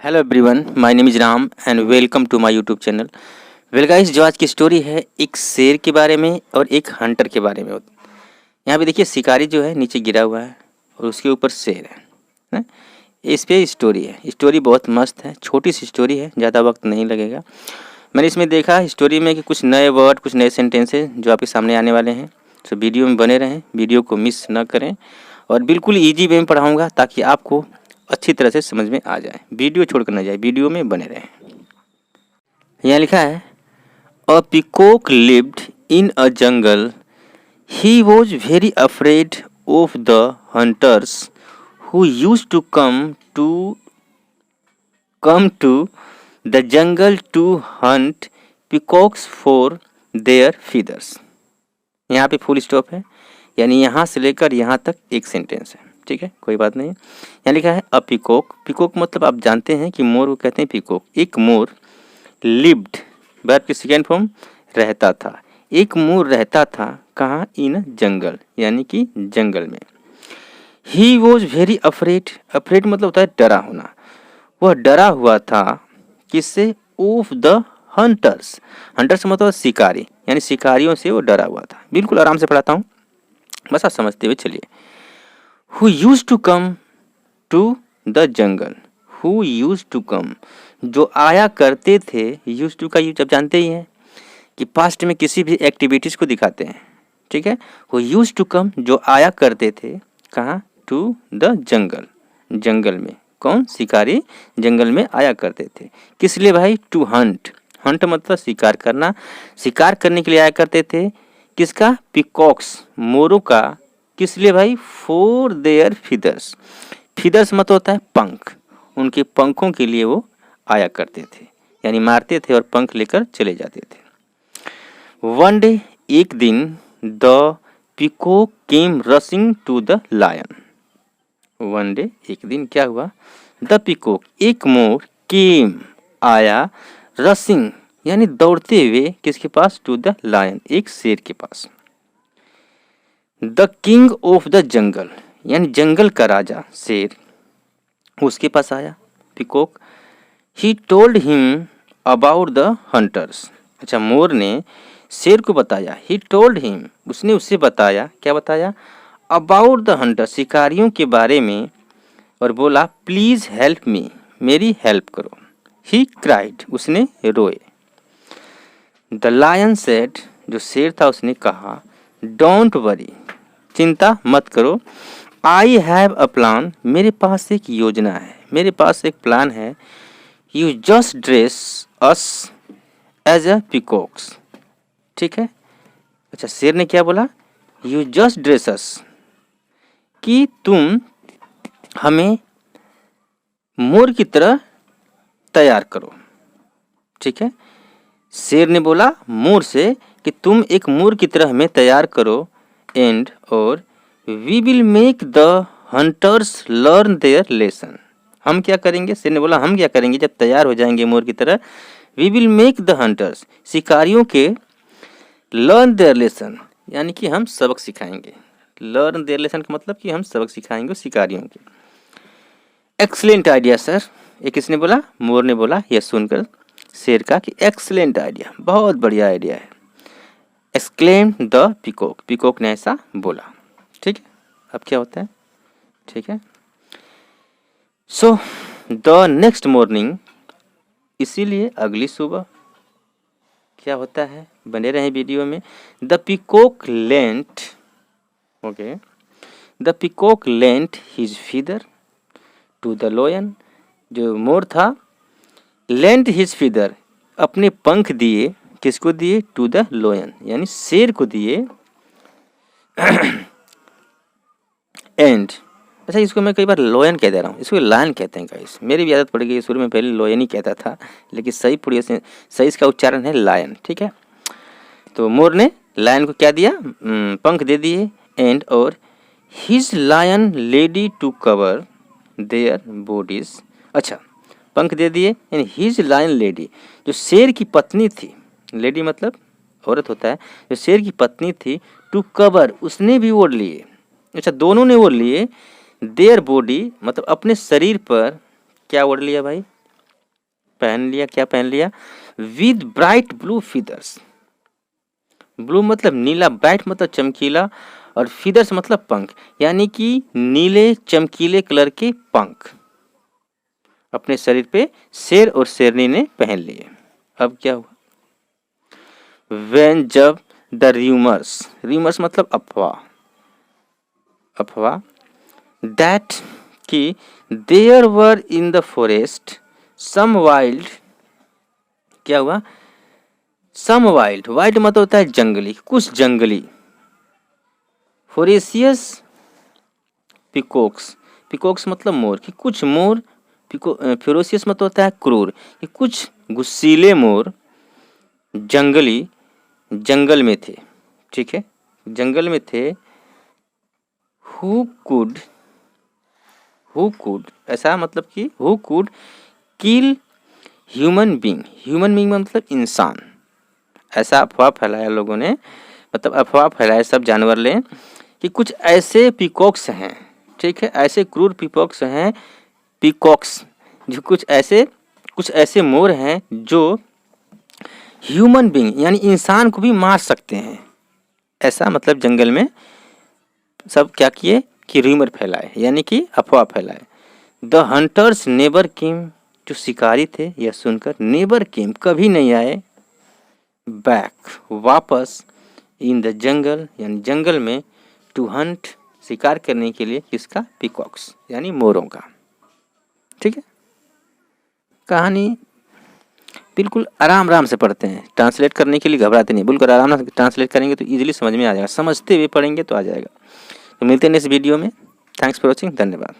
Hello everyone, my name is Ram and welcome to my YouTube channel. Well guys, जो आज की story है एक शेर के बारे में और एक हंटर के बारे में। यहाँ पे देखिए शिकारी जो है नीचे गिरा हुआ है और उसके ऊपर शेर है। इस पे स्टोरी है। स्टोरी बहुत मस्त है, छोटी सी स्टोरी है, ज़्यादा वक्त नहीं लगेगा। मैंने इसमें देखा स्टोरी में कि कुछ नए वर्ड, कुछ नए सेंटेंसेस जो आपके सामने आने वाले हैं। तो वीडियो में बने रहें, वीडियो को मिस न करें और बिल्कुल ईजी वे में पढ़ाऊँगा ताकि आपको अच्छी तरह से समझ में आ जाए। वीडियो छोड़कर न जाए, वीडियो में बने रहें। यहाँ लिखा है, a peacock lived in a jungle. He was very afraid of the hunters who used to come to the jungle to hunt peacocks for their feathers। यहाँ पे फुल स्टॉप है, यानी यहाँ से लेकर यहाँ तक एक सेंटेंस है। ठीक है, कोई बात नहीं। यहाँ लिखा है अ पीकॉक। पीकॉक मतलब आप जानते हैं कि मोर को कहते हैं पीकॉक। एक मोर लिव्ड, वर्ब की सेकेंड फॉर्म रहता था। एक मोर रहता था कहाँ? इन जंगल, यानी कि जंगल में। ही वॉज वेरी अफ्रेड। अफ्रेड मतलब होता है डरा होना। वह डरा हुआ था किससे? Of the hunters. हंटर्स मतलब शिकारी, यानी शिकारियों से वो डरा हुआ था। बिल्कुल आराम से पढ़ाता हूँ, बस आप समझते हुए चलिए। Who use to come to the jungle. Who use to come, जो आया करते थे। यूज टू का यूज आप जानते ही हैं कि पास्ट में किसी भी एक्टिविटीज को दिखाते हैं। ठीक है, हु यूज टू कम, जो आया करते थे कहाँ? टू द जंगल, जंगल में। कौन? शिकारी जंगल में आया करते थे। किस लिए भाई? To Hunt. हंट मतलब शिकार करना। शिकार करने के लिए आया करते थे। किसका? पिकॉक्स, मोरों का। किस लिए भाई? For their feathers. फीदर्स मतलब होता है पंख। उनके पंखों के लिए वो आया करते थे, यानी मारते थे और पंख लेकर चले जाते थे। वन डे, एक दिन, the peacock came rushing to the lion. One day, एक दिन क्या हुआ? द पीकॉक, एक मोर, केम, आया, रसिंग यानी दौड़ते हुए, किसके पास? टू द लायन, एक शेर के पास। The king of the jungle, यानी जंगल का राजा शेर, उसके पास आया peacock. He told him about the hunters. अच्छा, मोर ने शेर को बताया। ही टोल्ड हिम, उसने उससे बताया। क्या बताया? अबाउट द हंटर, शिकारियों के बारे में। और बोला प्लीज हेल्प मी, मेरी हेल्प करो। ही क्राइड, उसने रोए। द लायन सेड, जो शेर था उसने कहा, डोंट वरी, चिंता मत करो। आई हैव अ प्लान, मेरे पास एक योजना है, मेरे पास एक प्लान है। You just dress us as a peacocks. ठीक है। अच्छा, शेर ने क्या बोला? यू जस्ट ड्रेस अस, कि तुम हमें मोर की तरह तैयार करो। ठीक है, शेर ने बोला मोर से कि तुम एक मोर की तरह हमें तैयार करो। एंड और we will make the hunters learn their lesson. हम क्या करेंगे? शेर ने बोला हम क्या करेंगे जब तैयार हो जाएंगे मोर की तरह? We will make the hunters, शिकारियों के, लर्न देयर लेसन, यानी कि हम सबक सिखाएंगे। लर्न देयर लेसन का मतलब कि हम सबक सिखाएंगे शिकारियों के। एक्सलेंट आइडिया सर, ये किसने बोला? मोर ने बोला। यह सुनकर शेर का कि एक्सलेंट आइडिया, बहुत बढ़िया आइडिया है। एक्सक्लेम द पीकॉक, पीकॉक ने ऐसा बोला। ठीक है, अब क्या होता है? ठीक है, सो द नेक्स्ट मॉर्निंग, इसीलिए अगली सुबह क्या होता है? बने रहे वीडियो में। The peacock lent, okay, the peacock lent his feather to the lion. जो मोर था, लेंट हिज फीदर, अपने पंख दिए। किसको दिए? टू द लोयन, यानी शेर को दिए। एंड, अच्छा इसको मैं कई बार लोयन कह दे रहा हूँ, इसको लायन कहते हैं गाइस। मेरी भी आदत पड़ गई, शुरू में पहले लोयन ही कहता था, लेकिन सही इसका उच्चारण है लायन। ठीक है, तो मोर ने लायन को क्या दिया? पंख दे दिए। एंड और his lion lady to cover their bodies. अच्छा, पंख दे दिए, यानी हिज लायन लेडी, जो शेर की पत्नी थी, लेडी मतलब औरत होता है, जो शेर की पत्नी थी, टू कवर, उसने भी ओढ़ लिए। अच्छा, दोनों ने ओढ़ लिए। देयर बॉडी मतलब अपने शरीर पर क्या ओढ़ लिया भाई? पहन लिया, क्या पहन लिया? With bright blue feathers. Blue मतलब नीला, ब्राइट मतलब चमकीला, और फीदर्स मतलब पंख, यानी कि नीले चमकीले कलर के पंख अपने शरीर पे शेर और शेरनी ने पहन लिए। अब क्या हुआ? When जब द रूमर्स मतलब अफवाह दैट कि there were in the forest some wild, क्या हुआ? सम वाइल्ड मतलब होता है जंगली, कुछ जंगली, फोरेसियस पिकॉक्स मतलब मोर, कि कुछ मोर, फेरोसियस मतलब होता है क्रूर, कि कुछ गुस्सीले मोर जंगल में थे। ठीक है, जंगल में थे। हु कुड ऐसा मतलब कि who could kill human being मतलब इंसान। ऐसा अफवाह फैलाया लोगों ने, मतलब अफवाह फैलाया सब जानवर लें कि कुछ ऐसे पीकॉक्स हैं, ठीक है, ऐसे क्रूर पीकॉक्स जो कुछ ऐसे मोर हैं जो ह्यूमन बीइंग यानी इंसान को भी मार सकते हैं। ऐसा मतलब जंगल में सब क्या किए कि रूमर फैलाए, यानी कि अफवाह फैलाए। द हंटर्स नेवर केम, जो शिकारी थे यह सुनकर नेवर केम कभी नहीं आए, बैक वापस, इन द जंगल यानी जंगल में, टू हंट शिकार करने के लिए, किसका? पीकॉक्स यानी मोरों का। ठीक है, कहानी बिल्कुल आराम से पढ़ते हैं, ट्रांसलेट करने के लिए घबराते नहीं, बिल्कुल आराम से ट्रांसलेट करेंगे तो इजीली समझ में आ जाएगा, समझते हुए पढ़ेंगे तो आ जाएगा। तो मिलते हैं नेक्स्ट वीडियो में। थैंक्स फॉर वॉचिंग, धन्यवाद।